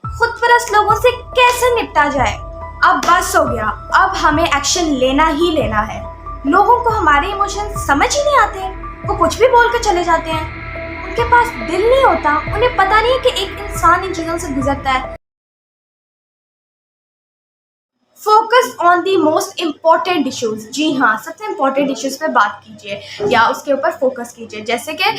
खुदपरस्त लोगों से कैसे निपटा जाए। अब बस हो गया, अब हमें एक्शन लेना ही लेना है। लोगों को हमारे इमोशन समझ ही नहीं आते, वो कुछ भी बोल के चले जाते हैं। उनके पास दिल नहीं होता, उन्हें पता नहीं है कि एक इंसान इन चीज़ों से गुजरता है। Focus on the most important issues. जी हाँ, सबसे इम्पॉर्टेंट इश्यूज पे बात कीजिए या उसके ऊपर फोकस कीजिए। जैसे कि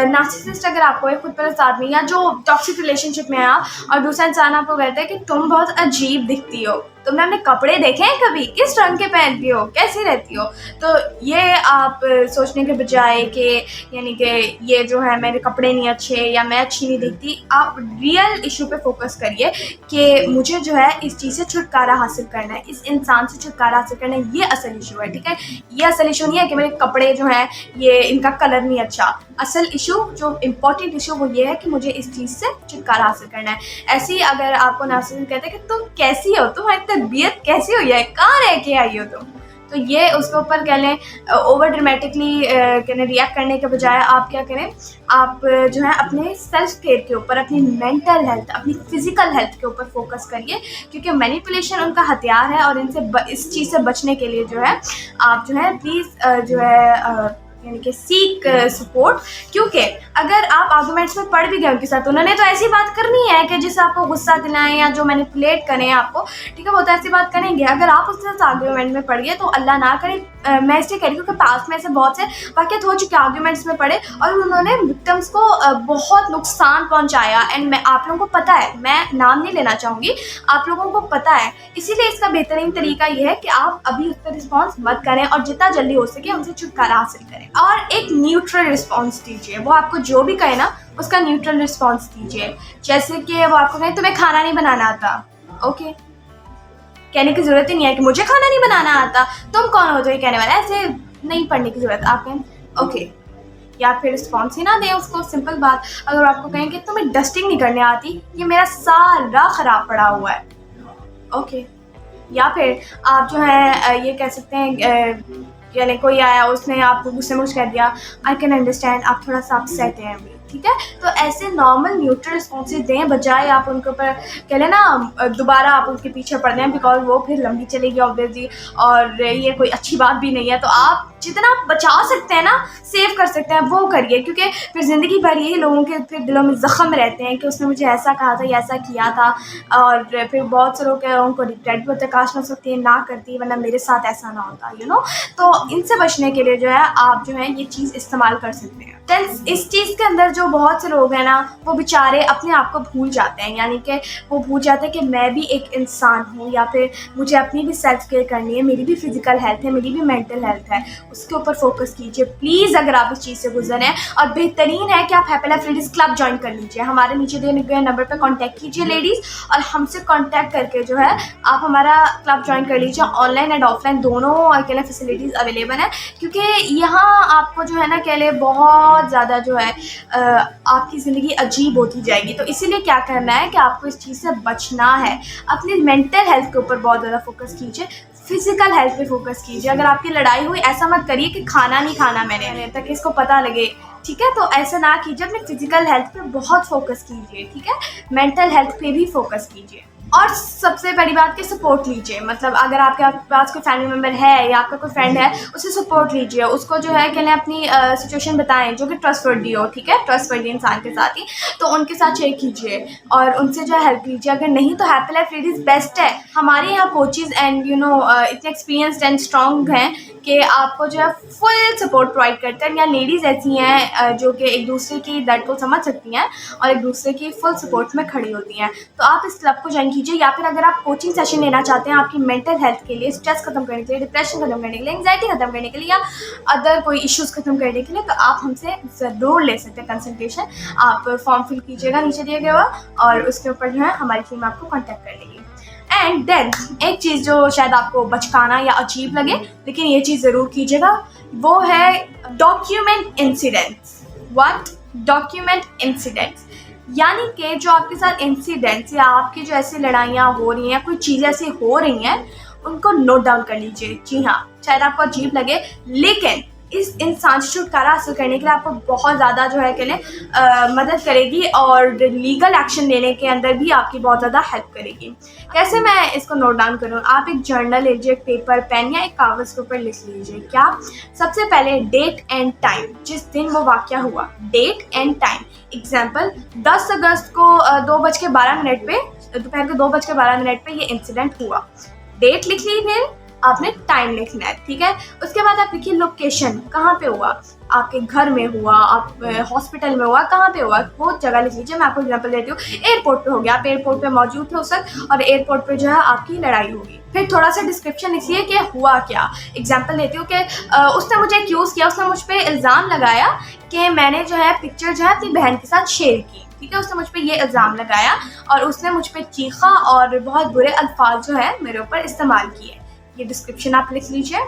नार्सिसिस्ट अगर आपको एक खुदपरस्त आदमी या जो टॉक्सिक रिलेशनशिप में है आप, और दूसरा इंसान आपको कहता है कि तुम बहुत अजीब दिखती हो, तुमने अपने कपड़े देखे हैं कभी, किस रंग के पहनती हो, कैसी रहती हो, तो ये आप सोचने के बजाय कि यानी कि ये जो है मेरे कपड़े नहीं अच्छे या मैं अच्छी नहीं दिखती, आप रियल इशू पे फोकस करिए कि मुझे जो है इस चीज़ से छुटकारा हासिल करना है, इस इंसान से छुटकारा हासिल करना है, ये असल इशू है। ठीक है, ये असल इशू नहीं है कि मेरे कपड़े जो हैं ये इनका कलर नहीं अच्छा। असल इशू जो इम्पोर्टेंट इशू वो ये है कि मुझे इस चीज़ से छुटकारा हासिल करना है। ऐसे ही अगर आपको नार्सिसिस्ट कहते हैं कि तुम कैसी हो, तुम्हारी तबीयत कैसी हुई है, कहाँ रह के आई हो तुम, तो ये उसके ऊपर कह लें ओवर ड्रामेटिकली कहने रिएक्ट करने के बजाय आप क्या करें, आप जो है अपने सेल्फ केयर के ऊपर, अपनी मेंटल हेल्थ, अपनी फिजिकल हेल्थ के ऊपर फोकस करिए, क्योंकि मैनिपुलेशन उनका हथियार है। और इनसे इस चीज़ से बचने के लिए जो है आप जो है प्लीज़ जो है यानी कि सीक सपोर्ट। क्योंकि अगर आप आर्गूमेंट्स में पड़ भी गए उनके साथ, उन्होंने तो ऐसी बात करनी है कि जिससे आपको गुस्सा दिलाएं या जो मैनिपुलेट करें आपको, ठीक है, वो तो ऐसी बात करेंगे। अगर आप उसके साथ आर्गूमेंट में पड़ गए तो अल्लाह ना करे, मैं इसलिए कह रही हूँ कि पास में ऐसे बहुत से वाक़यात हो चुके आर्गूमेंट्स में पड़े और उन्होंने विक्टिम्स को बहुत नुकसान पहुँचाया। एंड मैं आप लोगों को पता है, मैं नाम नहीं लेना चाहूँगी, आप लोगों को पता है, इसीलिए इसका बेहतरीन तरीका ये है कि आप अभी उस पर रिस्पॉन्स मत करें और जितना जल्दी हो सके उनसे छुटकारा हासिल करें और एक न्यूट्रल रिस्पॉन्स दीजिए। वो आपको जो भी कहे ना उसका न्यूट्रल रिस्पॉन्स दीजिए। जैसे कि वो आपको कहे तुम्हें खाना नहीं बनाना आता, ओके, कहने की ज़रूरत ही नहीं है कि मुझे खाना नहीं बनाना आता, तुम कौन हो जो ये कहने वाला है, ऐसे नहीं पढ़ने की ज़रूरत। आप कहें ओके, या फिर रिस्पॉन्स ही ना दें उसको, सिंपल बात। अगर आपको कहें कि तुम्हें डस्टिंग नहीं करने आती, ये मेरा सारा ख़राब पड़ा हुआ है, ओके। या फिर आप जो है ये कह सकते हैं यानी कोई आया उसने आपको गुस्से में कुछ कह दिया, आई कैन अंडरस्टैंड, आप थोड़ा सा अपसेट हैं अभी, ठीक है। तो ऐसे नॉर्मल न्यूट्रल रिस्पॉन्सेज दें, बजाय आप उनके ऊपर कह लें ना दोबारा आप उनके पीछे पड़ जाएं, बिकॉज वो फिर लंबी चलेगी ऑब्वियसली और ये कोई अच्छी बात भी नहीं है। तो आप जितना आप बचा सकते हैं ना, सेव कर सकते हैं, वो करिए, क्योंकि फिर ज़िंदगी भर यही लोगों के फिर दिलों में ज़ख्म रहते हैं कि उसने मुझे ऐसा कहा था या ऐसा किया था। और फिर बहुत से लोगों को रिग्रेट भी होता है, काश मैं सकती है ना करती वरना मेरे साथ ऐसा ना होता, यू नो। तो इनसे बचने के लिए जो है आप जो है ये चीज़ इस्तेमाल कर सकते हैं। इस चीज़ के अंदर जो बहुत से लोग हैं ना, वो बेचारे अपने आप को भूल जाते हैं, यानी कि वो भूल जाते हैं कि मैं भी एक इंसान हूँ, या फिर मुझे अपनी भी सेल्फ केयर करनी है, मेरी भी फिजिकल हेल्थ है, मेरी भी मेंटल हेल्थ है, उसके ऊपर फोकस कीजिए प्लीज़। अगर आप इस चीज़ से गुजरे हैं, और बेहतरीन है कि आप happy life ladies club join कर लीजिए। हमारे नीचे दिए गए नंबर पर कॉन्टैक्ट कीजिए लेडीज़, और हमसे कॉन्टैक्ट करके जो है आप हमारा क्लब ज्वाइन कर लीजिए। ऑनलाइन एंड ऑफलाइन दोनों के लिए फैसिलिटीज़ अवेलेबल है, क्योंकि यहाँ आपको जो है ना कह ले बहुत ज़्यादा जो है आपकी ज़िंदगी अजीब होती जाएगी। तो इसीलिए क्या करना है कि आपको इस चीज़ से बचना है। अपनी मेंटल हेल्थ के ऊपर बहुत ज़्यादा फोकस कीजिए, फिजिकल हेल्थ पे फोकस कीजिए। अगर आपकी लड़ाई हुई, ऐसा मत करिए कि खाना नहीं खाना मैंने तक इसको पता लगे, ठीक है। तो ऐसा ना कीजिए, अपने फिजिकल हेल्थ पे बहुत फोकस कीजिए, ठीक है। मेंटल हेल्थ पे भी फोकस कीजिए। और सबसे बड़ी बात कि सपोर्ट लीजिए, मतलब अगर आपके पास कोई फैमिली मेम्बर है या आपका कोई फ्रेंड है, उससे सपोर्ट लीजिए, उसको जो है कहने अपनी सिचुएशन बताएं जो कि ट्रस्टवर्दी हो, ठीक है, ट्रस्टवर्दी इंसान के साथ ही, तो उनके साथ शेयर कीजिए और उनसे जो है हेल्प लीजिए। अगर नहीं तो हैप्पी लाइफ लेडीज़ बेस्ट है। हमारे यहाँ कोचेज़ एंड यू नो इतने एक्सपीरियंसड एंड स्ट्रॉन्ग हैं कि आपको जो है फुल सपोर्ट प्रोवाइड करते हैं। या लेडीज़ ऐसी हैं जो कि एक दूसरे की दर्द को समझ सकती हैं और एक दूसरे की फुल सपोर्ट में खड़ी होती हैं। तो आप इस क्लब को ज्वाइन कीजिए। या फिर अगर आप कोचिंग सेशन लेना चाहते हैं आपकी मेंटल हेल्थ के लिए, स्ट्रेस खत्म करने के लिए, डिप्रेशन खत्म करने के लिए, एंग्जाइटी खत्म करने के लिए, या अदर कोई इश्यूज़ खत्म करने के लिए, तो आप हमसे ज़रूर ले सकते हैं कंसल्टेशन। आप फॉर्म फिल कीजिएगा नीचे दिए गया और उसके ऊपर जो है हमारी टीम आपको कॉन्टैक्ट कर लेगी। एंड देन एक चीज़ जो शायद आपको बचकाना या अजीब लगे, लेकिन ये चीज़ ज़रूर कीजिएगा, वो है document incidents. What? Document incidents, यानी कि जो आपके साथ इंसिडेंट्स या आपकी जो ऐसी लड़ाइयाँ हो रही हैं, कोई चीज़ें ऐसी हो रही हैं, उनको नोट डाउन कर लीजिए। जी हाँ, शायद आपको अजीब लगे, लेकिन इस इंसान से छुटकारा हासिल करने के लिए आपको बहुत ज़्यादा जो है कि मदद करेगी और लीगल एक्शन लेने के अंदर भी आपकी बहुत ज़्यादा हेल्प करेगी। कैसे मैं इसको नोट डाउन करूँ? आप एक जर्नल लीजिए, एक पेपर, पेन या एक कागज़ के ऊपर लिख लीजिए। क्या? सबसे पहले डेट एंड टाइम, जिस दिन वो वाक़या हुआ, डेट एंड टाइम। एग्जाम्पल, 10 अगस्त को 2:12 पे, दोपहर के 2:12 पे ये इंसिडेंट हुआ। डेट लिख लीजिए, आपने टाइम लिखना है, ठीक है। उसके बाद आप लिखिए लोकेशन, कहाँ पे हुआ, आपके घर में हुआ, आप हॉस्पिटल में हुआ, कहाँ पे हुआ, वो जगह लिख लीजिए। मैं आपको एग्जांपल देती हूँ, एयरपोर्ट पे हो गया, आप एयरपोर्ट पे मौजूद थे उस वक्त और एयरपोर्ट पे जो है आपकी लड़ाई होगी। फिर थोड़ा सा डिस्क्रिप्शन लिखिए कि हुआ क्या। एग्जाम्पल देती हूँ कि उसने मुझे एक्यूज़ किया, उसने मुझ पर इल्ज़ाम लगाया कि मैंने जो है पिक्चर जो है अपनी बहन के साथ शेयर की, ठीक है। उसने मुझ पे ये इल्ज़ाम लगाया और उसने मुझ पे चीखा और बहुत बुरे अल्फाज जो है मेरे ऊपर इस्तेमाल किए। ये डिस्क्रिप्शन आप लिख लीजिए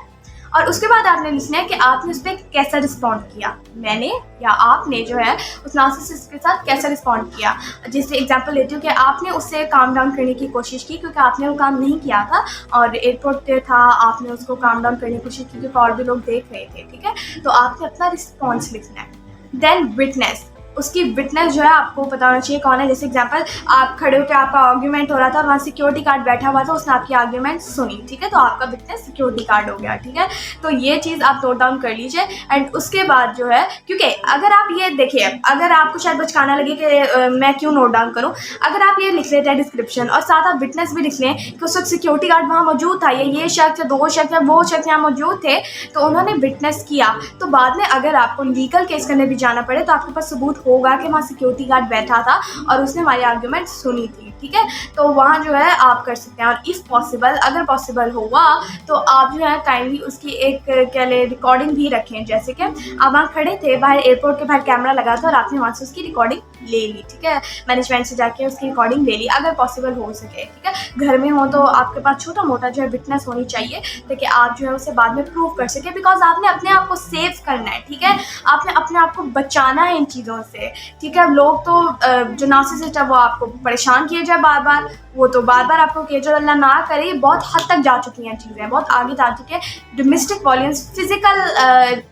और उसके बाद आपने लिखना है कि आपने उस पर कैसा रिस्पॉन्ड किया, मैंने या आपने जो है उस नार्सिसिस्ट के साथ कैसा रिस्पॉन्ड किया। जैसे एग्जांपल लेती हूँ कि आपने उससे काम डाउन करने की कोशिश की क्योंकि आपने वो काम नहीं किया था और एयरपोर्ट पे था, आपने उसको काम डाउन करने की कोशिश की क्योंकि और भी लोग देख रहे थे, ठीक है। तो आपने अपना रिस्पॉन्स लिखना है। देन विटनेस, उसकी विटनेस जो है आपको पता होना चाहिए कौन है। जैसे एग्जांपल, आप खड़े होकर आपका आर्ग्यूमेंट हो रहा था और वहाँ सिक्योरिटी गार्ड बैठा हुआ था, उसने आपकी आर्ग्यूमेंट सुनी, ठीक है, तो आपका विटनेस सिक्योरिटी गार्ड हो गया, ठीक है। तो ये चीज़ आप नोट डाउन कर लीजिए। एंड उसके बाद जो है, क्योंकि अगर आप ये देखिए, अगर आपको शायद बचकाना लगे कि मैं क्यों नोट डाउन करूँ, अगर आप ये लिख लेते हैं डिस्क्रिप्शन और साथ आप विटनेस भी लिख लें कि उस वक्त सिक्योरिटी गार्ड वहाँ मौजूद था, ये शख्स, 2 शख्स या वो शख्स यहाँ मौजूद थे, तो उन्होंने विटनेस किया, तो बाद में अगर आपको लीगल केस करने भी जाना पड़े तो आपके पास सबूत होगा कि वहाँ सिक्योरिटी गार्ड बैठा था और उसने हमारी आर्ग्यूमेंट सुनी थी, ठीक है। तो वहाँ जो है आप कर सकते हैं। और इफ़ पॉसिबल, अगर पॉसिबल हुआ तो आप जो है काइंडली उसकी एक क्या ले रिकॉर्डिंग भी रखें। जैसे कि आप वहाँ खड़े थे, बाहर एयरपोर्ट के बाहर कैमरा लगा था और आपने वहाँ से उसकी रिकॉर्डिंग ले ली, ठीक है, मैनेजमेंट से जाके उसकी रिकॉर्डिंग ले ली, अगर पॉसिबल हो सके, ठीक है। घर में हो तो आपके पास छोटा मोटा जो है विटनेस होनी चाहिए ताकि आप जो है उसे बाद में प्रूव कर सके, बिकॉज आपने अपने आप को सेव करना है, ठीक है, आपने अपने आप को बचाना है इन चीज़ों से, ठीक है। लोग तो जो नार्सिसिस्ट है वो आपको परेशान किए जाए बार बार, वो तो बार बार आपको किए जाए, अल्लाह ना करे, बहुत हद तक जा चुकी हैं चीज़ें, बहुत आगे जा चुकी है। डोमेस्टिक वायलेंस, फिजिकल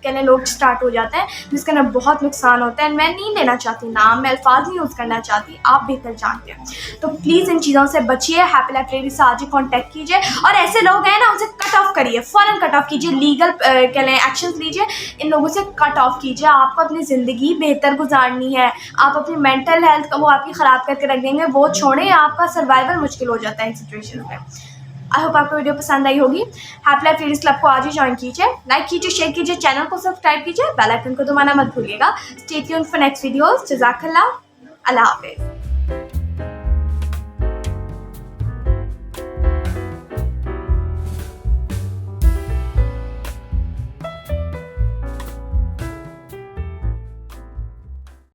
कहने लोग स्टार्ट हो जाते हैं जिसके अंदर बहुत नुकसान होता है। मैं नहीं लेना चाहती नाम, मैं अल्फाज नहीं यूज़ करना चाहती, आप बेहतर जानते हैं। तो प्लीज़ इन चीज़ों से बचिए। हैप्पी लाइफ लेडी से आज ही कॉन्टैक्ट कीजिए और ऐसे लोग हैं ना उनसे कट ऑफ करिए, फ़ौरन कट ऑफ कीजिए, लीगल कहने एक्शन लीजिए, इन लोगों से कट ऑफ कीजिए। आपको अपनी ज़िंदगी बेहतर गुजारनी है, आप अपनी मेंटल हेल्थ का वो आपकी ख़राब करके रख देंगे, वो छोड़ें, आपका सर्वाइवल मुश्किल हो जाता है इन सिचुएशन में। आई होप आपको वीडियो पसंद आई होगी। हैप्पी लाइफ लेडीज़ क्लब को आज ही ज्वाइन कीजिए, लाइक कीजिए, शेयर कीजिए, चैनल को सब्सक्राइब कीजिए, बेल आइकन को दबाना मत भूलिएगा। Stay tuned for next videos. जज़ाकल्लाह, अल्लाह हाफ़िज़।